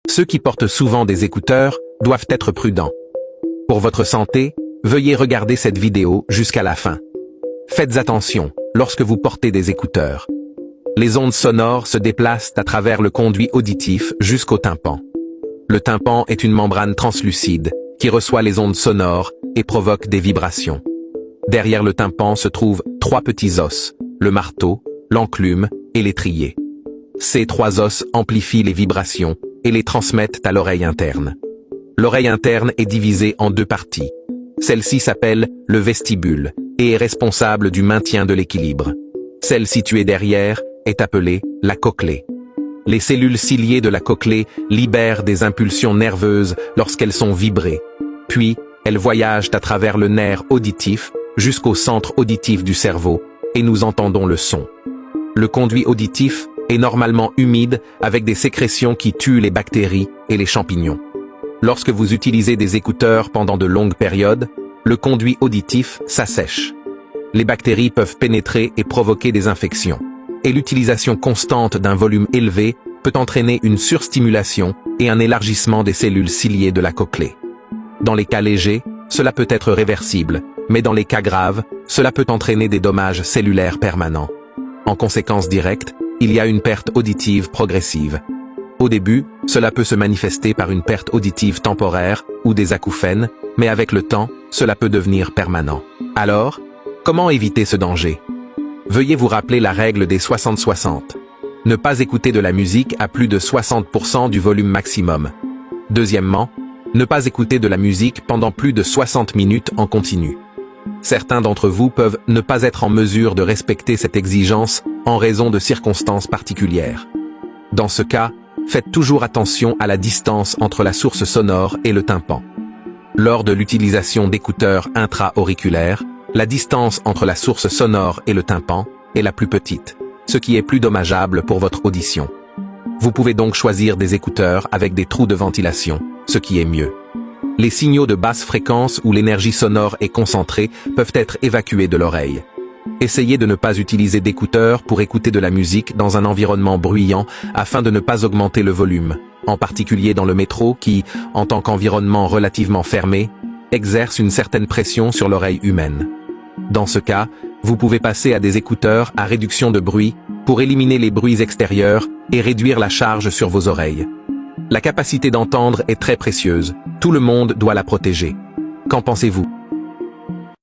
Ceux qui portent souvent des écouteurs doivent être prudents. Pour votre santé, veuillez regarder cette vidéo jusqu'à la fin. Faites attention lorsque vous portez des écouteurs. Les ondes sonores se déplacent à travers le conduit auditif jusqu'au tympan. Le tympan est une membrane translucide qui reçoit les ondes sonores et provoque des vibrations. Derrière le tympan se trouvent 3 petits os, le marteau, l'enclume et l'étrier. Ces 3 os amplifient les vibrations et les transmettent à l'oreille interne. L'oreille interne est divisée en 2 parties. Celle-ci s'appelle le vestibule et est responsable du maintien de l'équilibre. Celle située derrière est appelée la cochlée. Les cellules ciliées de la cochlée libèrent des impulsions nerveuses lorsqu'elles sont vibrées. Puis, elles voyagent à travers le nerf auditif jusqu'au centre auditif du cerveau et nous entendons le son. Le conduit auditif est normalement humide avec des sécrétions qui tuent les bactéries et les champignons. Lorsque vous utilisez des écouteurs pendant de longues périodes, le conduit auditif s'assèche. Les bactéries peuvent pénétrer et provoquer des infections. Et l'utilisation constante d'un volume élevé peut entraîner une surstimulation et un élargissement des cellules ciliées de la cochlée. Dans les cas légers, cela peut être réversible, mais dans les cas graves, cela peut entraîner des dommages cellulaires permanents. En conséquence directe, il y a une perte auditive progressive. Au début, cela peut se manifester par une perte auditive temporaire ou des acouphènes, mais avec le temps, cela peut devenir permanent. Alors, comment éviter ce danger ? Veuillez vous rappeler la règle des 60-60. Ne pas écouter de la musique à plus de 60% du volume maximum. Deuxièmement, ne pas écouter de la musique pendant plus de 60 minutes en continu. Certains d'entre vous peuvent ne pas être en mesure de respecter cette exigence en raison de circonstances particulières. Dans ce cas, faites toujours attention à la distance entre la source sonore et le tympan. Lors de l'utilisation d'écouteurs intra-auriculaires, la distance entre la source sonore et le tympan est la plus petite, ce qui est plus dommageable pour votre audition. Vous pouvez donc choisir des écouteurs avec des trous de ventilation, ce qui est mieux. Les signaux de basse fréquence où l'énergie sonore est concentrée peuvent être évacués de l'oreille. Essayez de ne pas utiliser d'écouteurs pour écouter de la musique dans un environnement bruyant afin de ne pas augmenter le volume, en particulier dans le métro qui, en tant qu'environnement relativement fermé, exerce une certaine pression sur l'oreille humaine. Dans ce cas, vous pouvez passer à des écouteurs à réduction de bruit pour éliminer les bruits extérieurs et réduire la charge sur vos oreilles. La capacité d'entendre est très précieuse, tout le monde doit la protéger. Qu'en pensez-vous ?